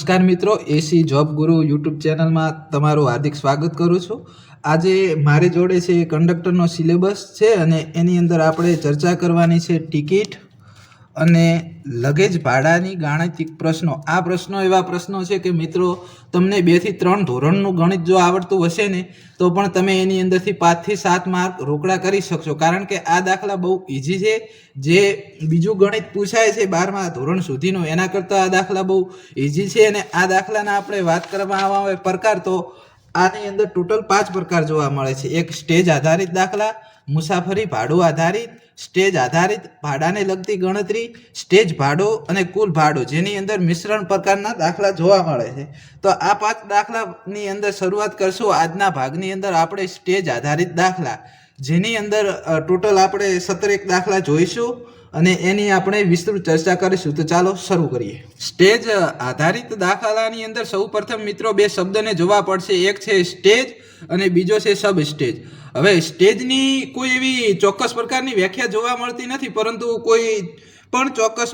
નમસ્કાર મિત્રો, એસી જોબ ગુરુ યુટ્યુબ ચેનલમાં તમારું હાર્દિક સ્વાગત કરું છું. આજે મારી જોડે છે કંડક્ટરનો સિલેબસ છે અને એની અંદર આપણે ચર્ચા કરવાની છે ટિકિટ અને લગેજ ભાડાની ગાણિતિક પ્રશ્નો. આ પ્રશ્નો એવા પ્રશ્નો છે કે મિત્રો તમને 2 થી 3 ધોરણનું ગણિત જો આવડતું હશે ને તો પણ તમે એની અંદરથી 5 થી 7 માર્ક રોકડા કરી શકશો, કારણ કે આ દાખલા બહુ ઇઝી છે. જે બીજું ગણિત પૂછાય છે 12મા ધોરણ સુધીનું એના કરતાં આ દાખલા બહુ ઇઝી છે. અને આ દાખલાના આપણે વાત કરવામાં આવે પ્રકાર, તો આની અંદર ટોટલ 5 પ્રકાર જોવા મળે છે. એક સ્ટેજ આધારિત દાખલા, મુસાફરી ભાડું આધારિત, સ્ટેજ આધારિત ભાડાને લગતી ગણતરી, સ્ટેજ ભાડું અને કુલ ભાડું, જેની અંદર મિશ્રણ પ્રકારના દાખલા જોવા મળે છે. તો આ 5 દાખલાની અંદર શરૂઆત કરશું આજના ભાગની અંદર આપણે સ્ટેજ આધારિત દાખલા, જેની અંદર ટોટલ આપણે 17 દાખલા જોઈશું અને એની આપણે વિસ્તૃત ચર્ચા કરીશું. તો ચાલો શરૂ કરીએ. સ્ટેજ આધારિત દાખલાની અંદર સૌપ્રથમ મિત્રો 2 શબ્દને જોવા પડશે. એક છે સ્ટેજ અને બીજો છે સબ સ્ટેજ. હવે સ્ટેજની કોઈ એવી ચોક્કસ પ્રકારની વ્યાખ્યા જોવા મળતી નથી, પરંતુ કોઈ પણ ચોક્કસ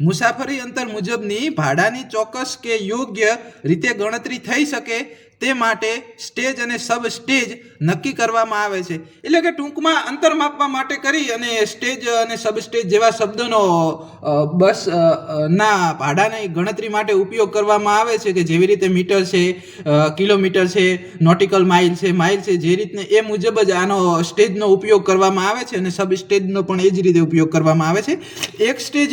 મુસાફરી અંતર મુજબની ભાડાની ચોક્કસ કે યોગ્ય રીતે ગણતરી થઈ શકે તે માટે સ્ટેજ અને સબ સ્ટેજ નક્કી કરવામાં આવે છે. એટલે કે ટૂંકમાં અંતર માપવા માટે કરી અને સ્ટેજ અને સબ સ્ટેજ જેવા શબ્દોનો બસ ના ભાડાની ગણતરી માટે ઉપયોગ કરવામાં આવે છે, કે જેવી રીતે મીટર છે, કિલોમીટર છે, નોટિકલ માઇલ છે, જે રીતને એ મુજબ જ આનો સ્ટેજનો ઉપયોગ કરવામાં આવે છે અને સબ સ્ટેજનો પણ એ જ રીતે ઉપયોગ કરવામાં આવે છે. એક સ્ટેજ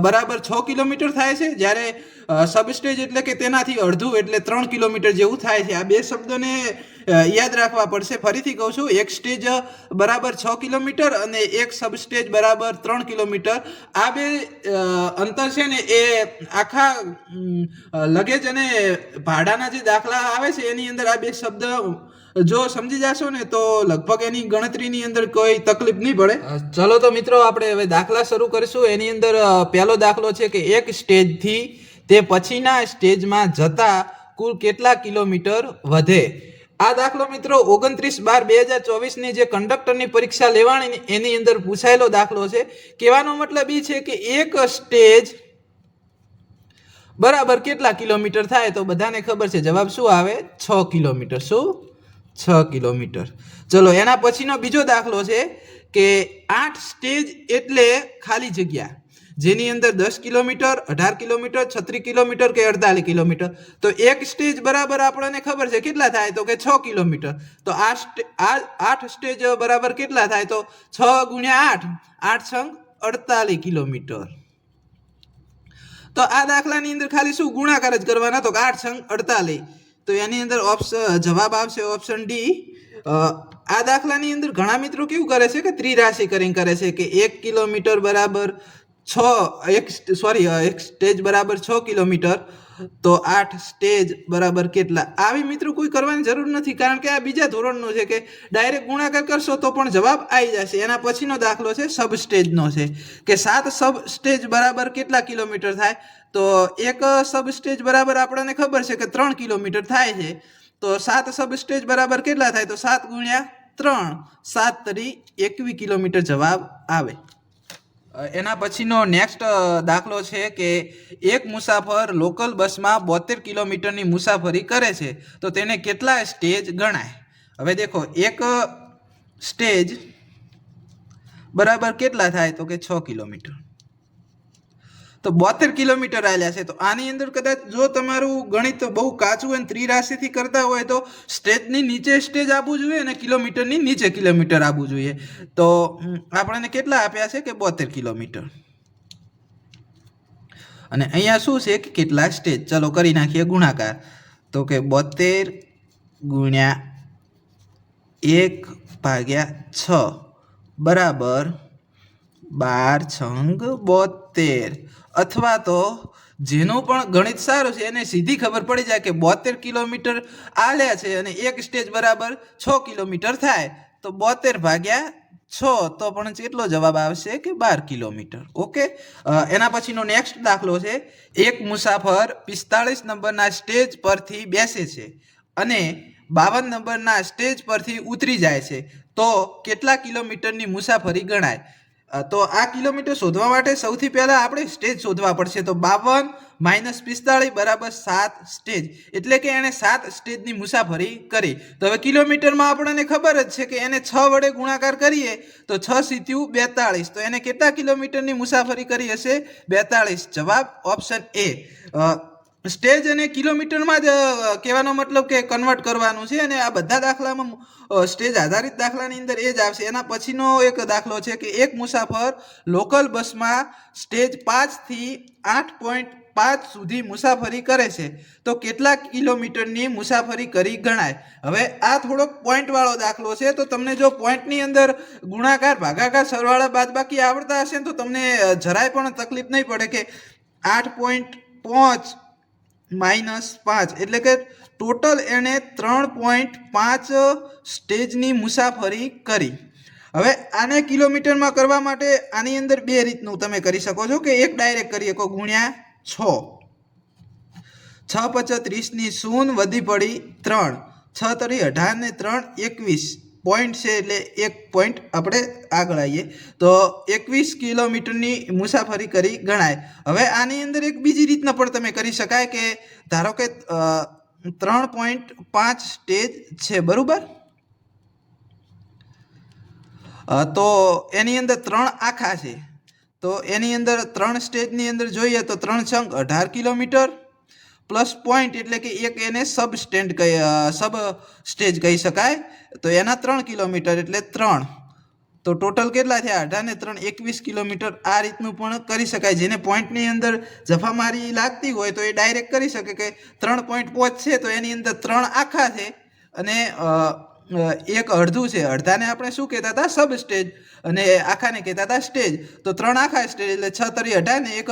બરાબર 6 કિલોમીટર થાય છે, જ્યારે સબ સ્ટેજ એટલે કે તેનાથી અડધું એટલે 3 કિલોમીટર જેવું થાય છે. આ 2 શબ્દોને યાદ રાખવા પડશે. ફરીથી કહું છું, એક સ્ટેજ બરાબર 6 કિલોમીટર અને એક સબ સ્ટેજ બરાબર 3 કિલોમીટર. આ 2 અંતર છે ને એ આખા લગેજ અને ભાડાના જે દાખલા આવે છે એની અંદર આ 2 શબ્દ જો સમજી જશો ને તો લગભગ એની ગણતરીની અંદર કોઈ તકલીફ નહીં પડે. ચલો તો મિત્રો આપણે હવે દાખલા શરૂ કરીશું. એની અંદર પહેલો દાખલો છે કે એક સ્ટેજથી તે પછીના સ્ટેજમાં જતા કુલ કેટલા કિલોમીટર વધે. આ દાખલો મિત્રો 29/12/2024ની જે કંડક્ટરની પરીક્ષા લેવાની એની અંદર પૂછાયેલો દાખલો છે. કહેવાનો મતલબ એ છે કે એક સ્ટેજ બરાબર કેટલા કિલોમીટર થાય, તો બધાને ખબર છે જવાબ શું આવે, 6 કિલોમીટર. શું? 6 કિલોમીટર. ચલો એના પછીનો બીજો દાખલો છે કે 8 સ્ટેજ એટલે ખાલી જગ્યા, જેની અંદર 10 કિલોમીટર, 18 કિલોમીટર, 36 કિલોમીટર કે 48 કિલોમીટર. તો એક સ્ટેજ બરાબર આપણને ખબર છે કેટલા થાય, તો કે 6 કિલોમીટર. તો આ 8 સ્ટેજ બરાબર કેટલા થાય, તો 6 ગુણ્યા 8, 8 છંગ 48 કિલોમીટર. તો આ દાખલાની અંદર ખાલી શું ગુણાકાર જ કરવાના, તો 8 છંગ 48. તો એની અંદર જવાબ આવશે ઓપ્શન ડી. આ દાખલાની અંદર ઘણા મિત્રો કેવું કરે છે કે ત્રિરાશી કરીને કરે છે કે 1 કિલોમીટર બરાબર એક સ્ટેજ બરાબર 6 કિલોમીટર, તો 8 સ્ટેજ બરાબર કેટલા. આવી મિત્રો કોઈ કરવાની જરૂર નથી, કારણ કે આ બીજા ધોરણનો છે કે ડાયરેક્ટ ગુણાકાર કરશો તો પણ જવાબ આવી જશે. એના પછીનો દાખલો છે સબ સ્ટેજનો છે કે 7 સબ સ્ટેજ બરાબર કેટલા કિલોમીટર થાય. તો એક સબ સ્ટેજ બરાબર આપણને ખબર છે કે 3 કિલોમીટર થાય છે. તો 7 સબ સ્ટેજ બરાબર કેટલા થાય, તો 7 ગુણ્યા 3, 7 તરી 21 કિલોમીટર જવાબ આવે. એના પછીનો નેક્સ્ટ દાખલો છે કે એક મુસાફર લોકલ બસમાં 72 કિલોમીટરની મુસાફરી કરે છે, તો તેને કેટલા સ્ટેજ ગણાય. હવે દેખો, એક સ્ટેજ બરાબર કેટલા થાય, તો કે 6 કિલોમીટર. તો 72 કિલોમીટર આલ્યા છે. તો આની અંદર કદાચ જો તમારું ગણિત બહુ કાચું હોય, ત્રિરાશીથી કરતા હોય, તો સ્ટેજની નીચે સ્ટેજ આપવું જોઈએ અને કિલોમીટરની નીચે કિલોમીટર આપવું જોઈએ. તો આપણને કેટલા આપ્યા છે કે 72 કિલોમીટર. અને અહીંયા શું છે કે કેટલા સ્ટેજ. ચલો કરી નાખીએ ગુણાકાર. તો કે 72 ગુણ્યા 1/6 બરાબર 12 છંગ 72. અથવા તો જેનું પણ ગણિત સારું છે એને સીધી ખબર પડી જાય કે 72 કિલોમીટર આલ્યા છે અને એક સ્ટેજ બરાબર 6 કિલોમીટર થાય, તો 72/6, તો પણ કેટલો જવાબ આવશે કે 12 કિલોમીટર. ઓકે. એના પછીનો નેક્સ્ટ દાખલો છે એક મુસાફર 45 નંબરના સ્ટેજ પરથી બેસે છે અને 52 નંબરના સ્ટેજ પરથી ઉતરી જાય છે, તો કેટલા કિલોમીટરની મુસાફરી ગણાય. તો આ કિલોમીટર શોધવા માટે સૌથી પહેલાં આપણે સ્ટેજ શોધવા પડશે. તો 52 - 45 બરાબર 7 સ્ટેજ, એટલે કે એણે 7 સ્ટેજની મુસાફરી કરી. તો હવે કિલોમીટરમાં આપણને ખબર જ છે કે એને 6 વડે ગુણાકાર કરીએ તો 6 સીત્યું 42. તો એને કેટલા કિલોમીટરની મુસાફરી કરી હશે? 42. જવાબ ઓપ્શન એ. સ્ટેજ અને કિલોમીટરમાં જ કહેવાનો મતલબ કે કન્વર્ટ કરવાનું છે, અને આ બધા દાખલામાં સ્ટેજ આધારિત દાખલાની અંદર એ જ આવશે. એના પછીનો એક દાખલો છે કે એક મુસાફર લોકલ બસમાં સ્ટેજ 5 થી 8.5 સુધી મુસાફરી કરે છે, તો કેટલા કિલોમીટરની મુસાફરી કરી ગણાય? હવે આ થોડોક પોઈન્ટવાળો દાખલો છે, તો તમને જો પોઈન્ટની અંદર ગુણાકાર, ભાગાકાર, સરવાળા, બાદબાકી આવડતા હશે ને તો તમને જરાય પણ તકલીફ નહીં પડે કે 8.5 -5 એટલે કે ટોટલ એણે 3.5 સ્ટેજની મુસાફરી કરી. હવે આને કિલોમીટરમાં કરવા માટે આની અંદર બે રીતનું તમે કરી શકો છો કે એક ડાયરેક્ટ કરી શકો ગુણ્યા 6. 6 × 5 = 30 શૂન વધી પડી 3, 6 × 3 = 18 ને 3 = 21 પોઈન્ટ છે, એટલે એક પોઈન્ટ આપણે આગળ આવીએ તો 21 કિલોમીટરની મુસાફરી કરી ગણાય. હવે આની અંદર એક બીજી રીતના પણ તમે કરી શકાય કે ધારો કે 3.5 સ્ટેજ છે, બરાબર? તો એની અંદર 3 આખા છે, તો એની અંદર 3 સ્ટેજની અંદર જોઈએ તો 3 × 6 = 18 કિલોમીટર પ્લસ પોઈન્ટ, એટલે કે એક એને સબ સ્ટેજ કહી શકાય. તો એના 3 કિલોમીટર એટલે 3. તો ટોટલ કેટલા થયા? 18 ને 3 = 21 કિલોમીટર. આ રીતનું પણ કરી શકાય. જેને પોઈન્ટની અંદર જફામારી લાગતી હોય તો એ ડાયરેક્ટ કરી શકે કે 3.5 છે તો એની અંદર 3 આખા છે અને એક અડધું છે. અડધાને આપણે શું કહેતા હતા? સબ સ્ટેજ, અને આખાને કહેતા હતા સ્ટેજ. તો 3 આખા સ્ટેજ એટલે 6 × 3 = 18 ને એક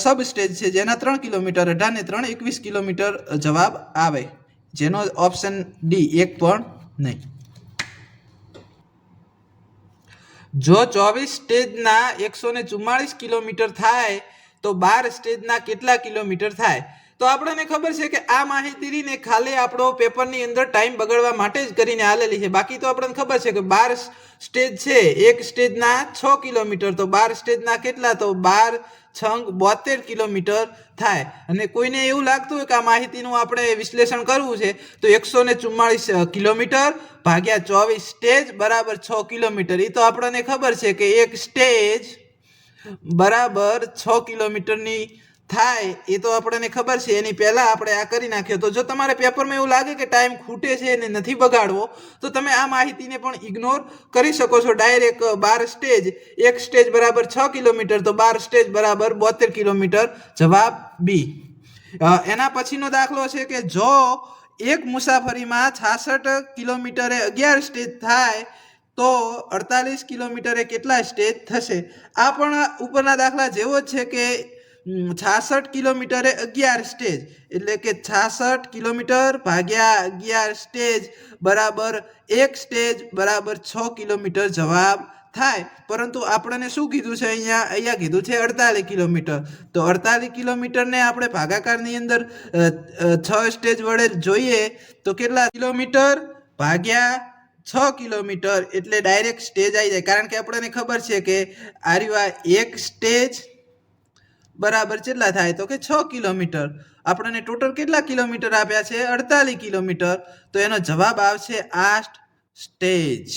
સબ સ્ટેજ છે જેના 3 કિલોમીટર. 18 ને 3 = 21 કિલોમીટર જવાબ આવે, જેનો ઓપ્શન ડી એક પણ નહીં. જો 24 સ્ટેજના 144 કિલોમીટર થાય તો 12 સ્ટેજના કેટલા કિલોમીટર થાય? તો આપણને ખબર છે કે આ માહિતીને ખાલી આપણો પેપરની અંદર ટાઈમ બગાડવા માટે જ કરીને આલેલી છે. બાકી તો આપણને ખબર છે કે 12 સ્ટેજ છે, એક સ્ટેજના 6 કિલોમીટર, તો 12 સ્ટેજના કેટલા? તો 12 × 6 = 72 કિલોમીટર થાય. અને કોઈને એવું લાગતું હોય કે આ માહિતીનું આપણે વિશ્લેષણ કરવું છે તો 144 કિલોમીટર ભાગ્યા 24 સ્ટેજ બરાબર 6 કિલોમીટર. એ તો આપણને ખબર છે કે એક સ્ટેજ બરાબર 6 કિલોમીટરની થાય, એ તો આપણને ખબર છે. એની પહેલાં આપણે આ કરી નાખ્યો. તો જો તમારે પેપરમાં એવું લાગે કે ટાઈમ ખૂટે છે અને નથી બગાડવો તો તમે આ માહિતીને પણ ઇગ્નોર કરી શકો છો. ડાયરેક્ટ 12 સ્ટેજ, એક સ્ટેજ બરાબર 6 કિલોમીટર, તો 12 સ્ટેજ બરાબર 72 કિલોમીટર. જવાબ બી. એના પછીનો દાખલો છે કે જો એક મુસાફરીમાં 66 કિલોમીટરે 11 સ્ટેજ થાય તો 48 કિલોમીટરે કેટલા સ્ટેજ થશે? આ પણ ઉપરના દાખલા જેવો જ છે કે 66 કિલોમીટરે 11 સ્ટેજ, એટલે કે 66 કિલોમીટર ભાગ્યા 11 સ્ટેજ બરાબર એક સ્ટેજ બરાબર 6 કિલોમીટર જવાબ થાય. પરંતુ આપણને શું કીધું છે? અહીંયા કીધું છે 48 કિલોમીટર. તો 48 કિલોમીટરને આપણે ભાગાકારની અંદર 6 સ્ટેજ વડે જોઈએ તો કેટલા? કિલોમીટર ભાગ્યા 6 કિલોમીટર, એટલે ડાયરેક્ટ સ્ટેજ આવી જાય. કારણ કે આપણને ખબર છે કે આ એક સ્ટેજ બરાબર કેટલા થાય? તો કે 6 કિલોમીટર. આપણને ટોટલ કેટલા કિલોમીટર આપ્યા છે? 48 કિલોમીટર. તો એનો જવાબ આવશે 8 સ્ટેજ.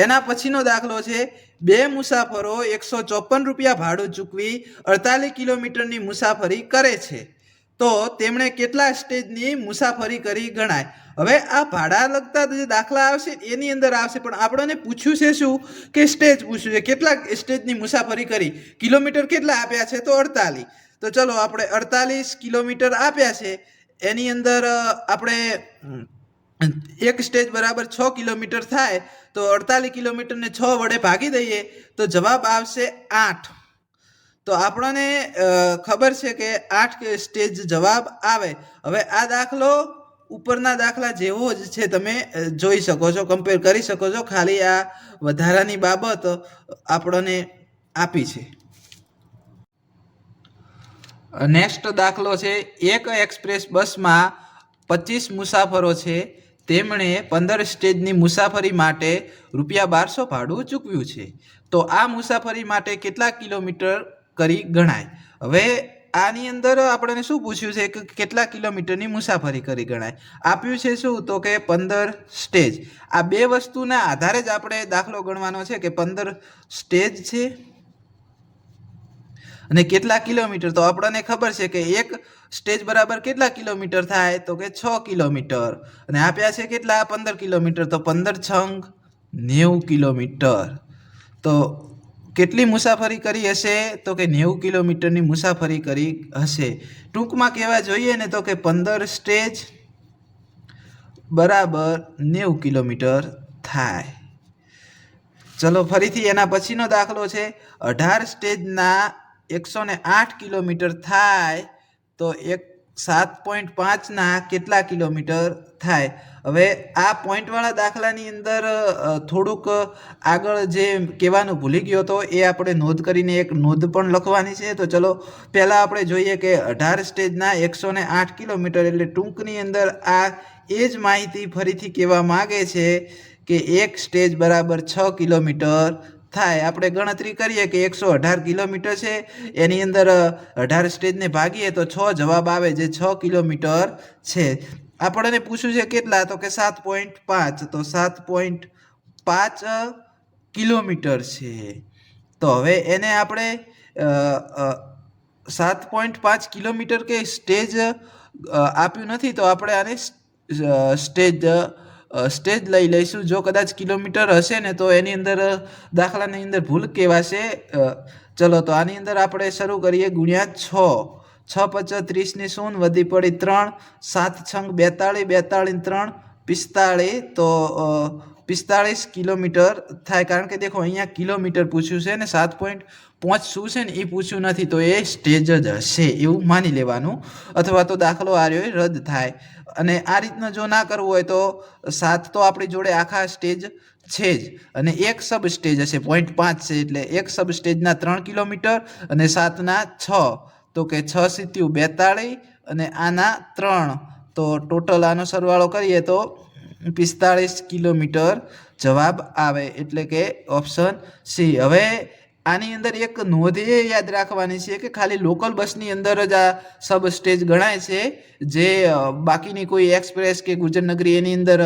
એના પછીનો દાખલો છે, બે મુસાફરો 154 રૂપિયા ભાડું ચૂકવી 48 કિલોમીટરની મુસાફરી કરે છે, તો તેમણે કેટલા સ્ટેજની મુસાફરી કરી ગણાય? હવે આ ભાડા લગતા જે દાખલા આવશે એની અંદર આવશે, પણ આપણને પૂછ્યું છે શું? કે સ્ટેજ પૂછ્યું છે. કેટલા સ્ટેજની મુસાફરી કરી? કિલોમીટર કેટલા આપ્યા છે? તો 48. તો ચલો આપણે 48 કિલોમીટર આપ્યા છે, એની અંદર આપણે એક સ્ટેજ બરાબર 6 કિલોમીટર થાય, તો 48 કિલોમીટરને 6 વડે ભાગી દઈએ તો જવાબ આવશે 8. તો આપણને ખબર છે કે 8 સ્ટેજ જવાબ આવે. હવે આ દાખલો ઉપરના દાખલા જેવો જ છે, તમે જોઈ શકો છો, કમ્પેર કરી શકો છો. ખાલી આ વધારાની બાબત આપણને આપી છે. નેક્સ્ટ દાખલો છે, એક એક્સપ્રેસ બસમાં 25 મુસાફરો છે, તેમણે 15 સ્ટેજની મુસાફરી માટે ₹1200 ભાડું ચૂકવ્યું છે. તો આ મુસાફરી માટે કેટલા કિલોમીટર કરી ગણાય? હવે આની અંદર આપણને શું પૂછ્યું છે કે કેટલા કિલોમીટરની મુસાફરી કરી ગણાય? આપ્યું છે શું? તો કે 15 સ્ટેજ. આ બે વસ્તુના આધારે જ આપણે દાખલો ગણવાનો છે કે 15 સ્ટેજ છે અને કેટલા કિલોમીટર. તો આપણને ખબર છે કે એક સ્ટેજ બરાબર કેટલા કિલોમીટર થાય? તો કે 6 કિલોમીટર. અને આપ્યા છે કેટલા? 15 કિલોમીટર. તો 15 છંગ 90 કિલોમીટર. તો કેટલી મુસાફરી કરી હશે? તો કે 90 કિલોમીટરની મુસાફરી કરી હશે. ટૂંકમાં કહેવા જોઈએ ને તો કે 15 સ્ટેજ બરાબર 90 કિલોમીટર થાય. ચલો ફરીથી એના પછીનો દાખલો છે. 18 સ્ટેજના 108 કિલોમીટર થાય તો 7.5ના કેટલા કિલોમીટર થાય? હવે આ પોઈન્ટવાળા દાખલાની અંદર થોડુંક આગળ જે કહેવાનું ભૂલી ગયો હતો એ આપણે નોંધ કરીને એક નોંધ પણ લખવાની છે. તો ચલો પહેલાં આપણે જોઈએ કે 18 સ્ટેજના 108 કિલોમીટર એટલે ટૂંકની અંદર આ એ જ માહિતી ફરીથી કહેવા માગે છે કે એક સ્ટેજ બરાબર 6 કિલોમીટર થાય. આપણે ગણતરી કરીએ કે 118 કિલોમીટર છે, એની અંદર 18 સ્ટેજને ભાગીએ તો 6 જવાબ આવે જે 6 કિલોમીટર છે. આપણને પૂછ્યું છે કેટલા? તો કે 7.5. તો 7.5 કિલોમીટર છે. તો હવે એને આપણે 7.5 કિલોમીટર કે સ્ટેજ આપ્યું નથી તો આપણે આને સ્ટેજ લઈ લઈશું. જો કદાચ કિલોમીટર હશે ને તો એની અંદર દાખલાની અંદર ભૂલ કહેવાશે. ચલો તો આની અંદર આપણે શરૂ કરીએ ગુણ્યા 6. 6 × 30 ની શૂન વધી પડી 3. 7 છંગ 42, 42 ને 3 45. તો 45 કિલોમીટર થાય. કારણ કે દેખો અહીંયા કિલોમીટર પૂછ્યું છે ને 7.5 શું છે ને એ પૂછ્યું નથી. તો એ સ્ટેજ જ હશે એવું માની લેવાનું, અથવા તો દાખલો આ રહ્યો રદ થાય. અને આ રીતના જો ના કરવું હોય તો 7 તો આપણી જોડે આખા સ્ટેજ છે જ, અને એક સબ સ્ટેજ હશે 0.5 છે એટલે એક સબ સ્ટેજના 3 કિલોમીટર અને 7ના 6. તો કે 6 × 7 = 42 અને આના 3. તો ટોટલ આનો સરવાળો કરીએ તો 45 કિલોમીટર જવાબ આવે, એટલે કે ઓપ્શન સી. હવે આની અંદર એક નોંધ એ યાદ રાખવાની છે કે ખાલી લોકલ બસની અંદર જ આ સબ સ્ટેજ ગણાય છે, જે બાકીની કોઈ એક્સપ્રેસ કે ગુજરનગરી એની અંદર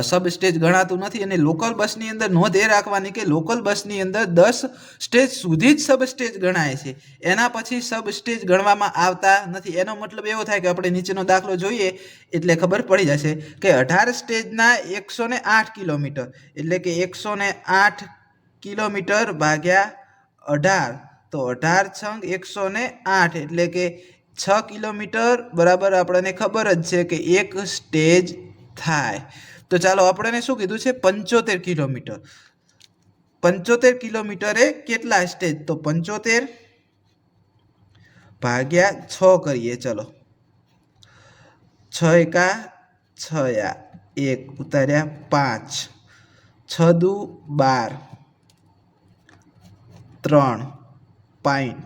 સબ સ્ટેજ ગણાતું નથી. અને લોકલ બસની અંદર નોંધ એ રાખવાની કે લોકલ બસની અંદર 10 સ્ટેજ સુધી જ સબ સ્ટેજ ગણાય છે, એના પછી સબ સ્ટેજ ગણવામાં આવતા નથી. એનો મતલબ એવો થાય કે આપણે નીચેનો દાખલો જોઈએ એટલે ખબર પડી જશે કે 18 સ્ટેજના 108 કિલોમીટર એટલે કે 108 કિલોમીટર ભાગ્યા 18. તો 18 છંગ 108 એટલે કે 6 કિલોમીટર બરાબર આપણને ખબર જ છે કે એક સ્ટેજ થાય. તો ચાલો આપણને શું કીધું છે? 75 કિલોમીટર. 75 કિલોમીટરે કેટલા સ્ટેજ? તો 75 ભાગ્યા 6 કરીએ. ચલો 6 × 6 1 ઉતાર્યા 5, 6 × 2 = 12, 3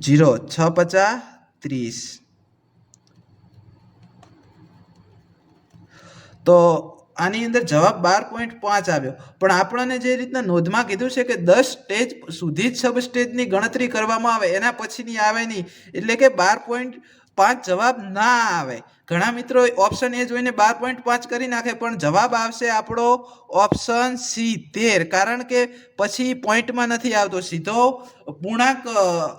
0 6 × 50 = 30. તો આની અંદર જવાબ 12.5 આવ્યો. પણ આપણને જે રીતના નોંધમાં કીધું છે કે 10 સ્ટેજ સુધી જ સબ સ્ટેજની ગણતરી કરવામાં આવે, એના પછીની આવે નહીં, એટલે કે 12.5 જવાબ ના આવે. ઘણા મિત્રો ઓપ્શન એ જોઈને 12.5 કરી નાખે, પણ જવાબ આવશે આપણો ઓપ્શન સી 13. કારણ કે પછી પોઈન્ટમાં નથી આવતો, સીધો પૂર્ણાંક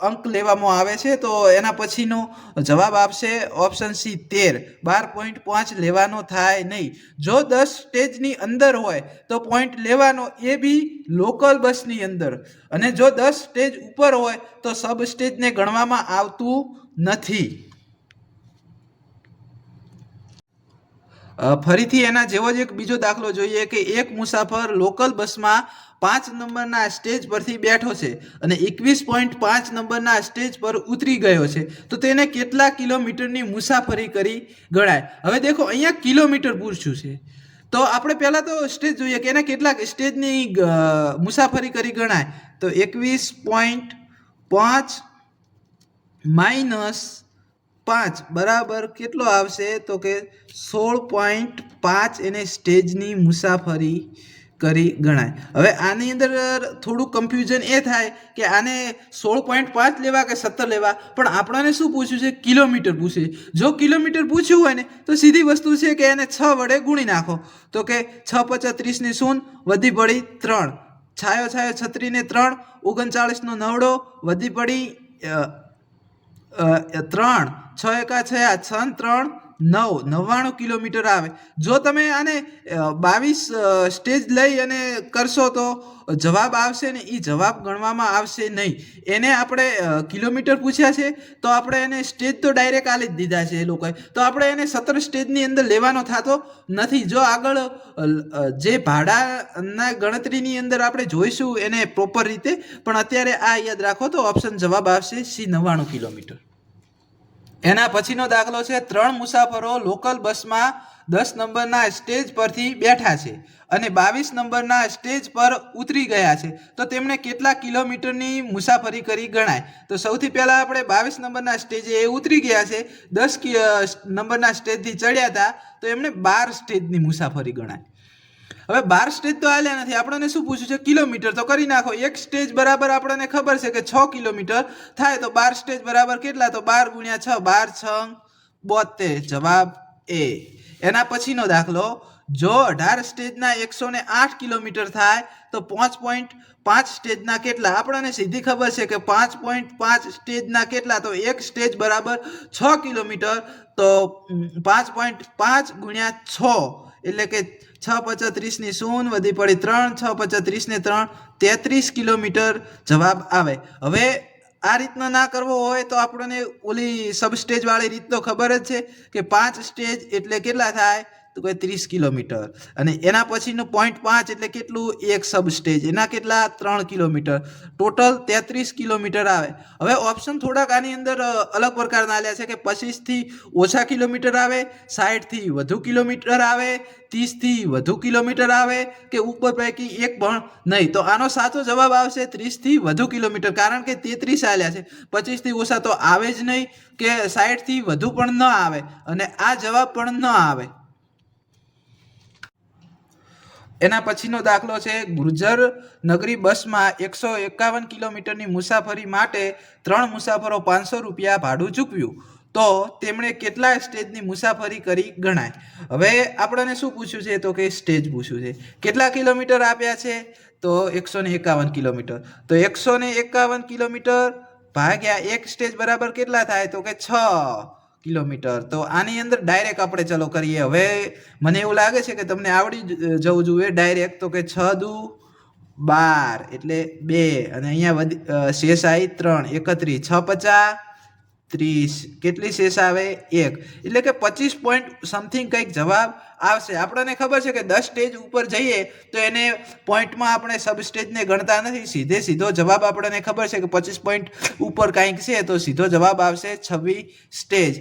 અંક લેવામાં આવે છે. તો એના પછીનો જવાબ આવશે ઓપ્શન સી 13. 12.5 લેવાનો થાય નહીં. જો 10 સ્ટેજની અંદર હોય તો પોઈન્ટ લેવાનો, એ બી લોકલ બસની અંદર. અને જો 10 સ્ટેજ ઉપર હોય તો સબ સ્ટેજને ગણવામાં આવતું નથી. ફરીથી એના જેવો જ એક બીજો દાખલો જોઈએ કે એક મુસાફર લોકલ બસમાં 5 નંબરના સ્ટેજ પરથી બેઠો છે અને 21.5 નંબરના સ્ટેજ પર ઉતરી ગયો છે. તો તેને કેટલા કિલોમીટરની મુસાફરી કરી ગણાય? હવે દેખો અહીંયા કિલોમીટર પૂછ્યું છે, તો આપણે પહેલાં તો સ્ટેજ જોઈએ કે એને કેટલા સ્ટેજની મુસાફરી કરી ગણાય. તો 21.5 - 5 બરાબર કેટલો આવશે તો કે 16.5 એને સ્ટેજની મુસાફરી કરી ગણાય. હવે આની અંદર થોડું કન્ફ્યુઝન એ થાય કે આને 16.5 લેવા કે 17 લેવા, પણ આપણને શું પૂછ્યું છે? કિલોમીટર પૂછ્યું છે. જો કિલોમીટર પૂછ્યું હોય ને તો સીધી વસ્તુ છે કે એને 6 વડે ગુણી નાખો. તો કે 6 × 5 = 30 ની શૂન વધી પડી 3, છાયો છાયો 36 ને 3 39 નો 9 વધી પડી 3, 6 × 1 = 6 × 3 9, 99 કિલોમીટર આવે. જો તમે આને 22 સ્ટેજ લઈ અને કરશો તો જવાબ આવશે ને એ જવાબ ગણવામાં આવશે નહીં. એને આપણે કિલોમીટર પૂછ્યા છે તો આપણે એને સ્ટેજ તો ડાયરેક્ટ આલી જ દીધા છે એ લોકોએ, તો આપણે એને 17 સ્ટેજની અંદર લેવાનો થતો નથી. જો આગળ જે ભાડાના ગણતરીની અંદર આપણે જોઈશું એને પ્રોપર રીતે, પણ અત્યારે આ યાદ રાખો તો ઓપ્શન જવાબ આવશે સી 99 કિલોમીટર. એના પછીનો દાખલો છે 3 મુસાફરો લોકલ બસમાં 10 નંબરના સ્ટેજ પરથી બેઠા છે અને 22 નંબરના સ્ટેજ પર ઉતરી ગયા છે, તો તેમણે કેટલા કિલોમીટરની મુસાફરી કરી ગણાય? તો સૌથી પહેલાં આપણે 22 નંબરના સ્ટેજે એ ઉતરી ગયા છે, 10 નંબરના સ્ટેજથી ચડ્યા હતા તો એમણે 12 સ્ટેજની મુસાફરી ગણાય. હવે 12 સ્ટેજ તો આલ્યા નથી, આપણને શું પૂછ્યું છે? કિલોમીટર. તો કરી નાખો. એક સ્ટેજ બરાબર આપણને ખબર છે કે 6 કિલોમીટર થાય, તો 12 સ્ટેજ બરાબર કેટલા? તો 12 × 6 12 × 6 72, જવાબ એ. એના પછીનો દાખલો, જો 18 સ્ટેજના 108 કિલોમીટર થાય તો 5.5 સ્ટેજના કેટલા? આપણને સીધી ખબર છે કે 5.5 સ્ટેજના કેટલા? તો એક સ્ટેજ બરાબર 6 કિલોમીટર, તો 5.5 × 6 એટલે કે 6 × 5 = 30 ની શૂન વધી પડી 3, 6 × 5 = 30 ને 3 33 કિલોમીટર જવાબ આવે. હવે આ રીતના ના કરવો હોય તો આપણને ઓલી સબ સ્ટેજ વાળી રીત તો ખબર જ છે કે 5 સ્ટેજ એટલે કેટલા થાય? તો કે 30 કિલોમીટર. અને એના પછીનું 0.5 એટલે કેટલું? એક સબ સ્ટેજ, એના કેટલા? 3 કિલોમીટર. ટોટલ 33 કિલોમીટર આવે. હવે ઓપ્શન થોડાક આની અંદર અલગ પ્રકારના આલ્યા છે કે 25 થી ઓછા કિલોમીટર આવે, 60 થી વધુ કિલોમીટર આવે, 30 થી વધુ કિલોમીટર આવે, કે ઉપર પૈકી એક પણ નહીં. તો આનો સાચો જવાબ આવશે 30 થી વધુ કિલોમીટર, કારણ કે 33 આલ્યા છે. 25 થી ઓછા તો આવે જ નહીં, કે 60 થી વધુ પણ ન આવે, અને આ જવાબ પણ ન આવે. એના પછીનો દાખલો છે ગુર્જર નગરી બસમાં 151 કિલોમીટરની મુસાફરી માટે 3 મુસાફરો 500 રૂપિયા ભાડું ચૂકવ્યું, તો તેમણે કેટલા સ્ટેજની મુસાફરી કરી ગણાય? હવે આપણને શું પૂછ્યું છે? તો કે સ્ટેજ પૂછ્યું છે. કેટલા કિલોમીટર આપ્યા છે? તો 151 કિલોમીટર. તો 151 કિલોમીટર ભાગ્યા એક સ્ટેજ બરાબર કેટલા થાય? તો કે 6 કિલોમીટર. તો આની અંદર ડાયરેક્ટ આપણે ચલો કરીએ. હવે મને એવું લાગે છે કે તમને આવડી જવું જોઈએ ડાયરેક્ટ. તો કે 6 × 2 = 12 એટલે 2, અને અહીંયા શેષ આવી 3, 31, 6 × 50 = 30. કેટલી શેષ આવે? 1, એટલે કે 25 પોઈન્ટ સમથિંગ કંઈક જવાબ આવશે. આપણને ખબર છે કે 10 સ્ટેજ ઉપર જઈએ તો એને પોઈન્ટમાં આપણે સબ સ્ટેજને ગણતા નથી, સીધો જવાબ આપણને ખબર છે કે 25 પોઈન્ટ ઉપર કાંઈક છે, તો સીધો જવાબ આવશે 26 સ્ટેજ.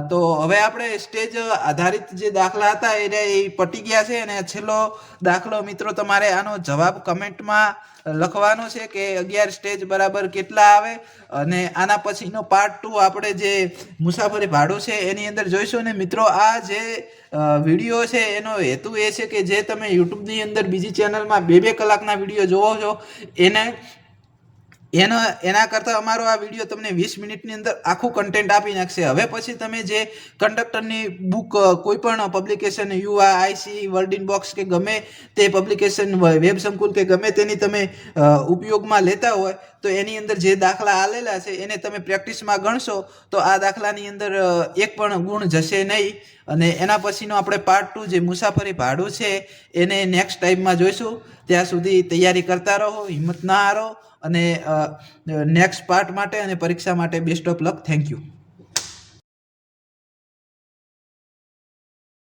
તો હવે આપણે સ્ટેજ આધારિત જે દાખલા હતા એ પટી ગયા છે. અને છેલ્લો દાખલો મિત્રો, તમારે આનો જવાબ કમેન્ટમાં લખવાનો છે કે 11 સ્ટેજ બરાબર કેટલા આવે. અને આના પછીનો પાર્ટ 2 આપણે જે મુસાફરી ભાડું છે એની અંદર જોઈશું. ને મિત્રો, આ જે વિડીયો છે એનો હેતુ એ છે કે જે તમે યુટ્યુબની અંદર બીજી ચેનલમાં 2-2 કલાકના વિડીયો જોવો છો એના કરતાં અમારો આ વિડીયો તમને 20 મિનિટની અંદર આખું કન્ટેન્ટ આપી નાખશે. હવે પછી તમે જે કંડક્ટરની બુક કોઈ પણ પબ્લિકેશન, યુવા, આઈસી, વર્ડ ઇન બોક્સ કે ગમે તે પબ્લિકેશન, વેબ સંકુલ કે ગમે તેની તમે ઉપયોગમાં લેતા હોય તો એની અંદર જે દાખલા આલેલા છે એને તમે પ્રેક્ટિસમાં ગણશો તો આ દાખલાની અંદર એક પણ ગુણ જશે નહીં. અને એના પછીનો આપણે પાર્ટ 2 જે મુસાફરી ભાડું છે એને નેક્સ્ટ ટાઈમમાં જોઈશું. ત્યાં સુધી તૈયારી કરતા રહો, હિંમત ના હારો, અને નેક્સ્ટ પાર્ટ માટે અને પરીક્ષા માટે best of luck. Thank you.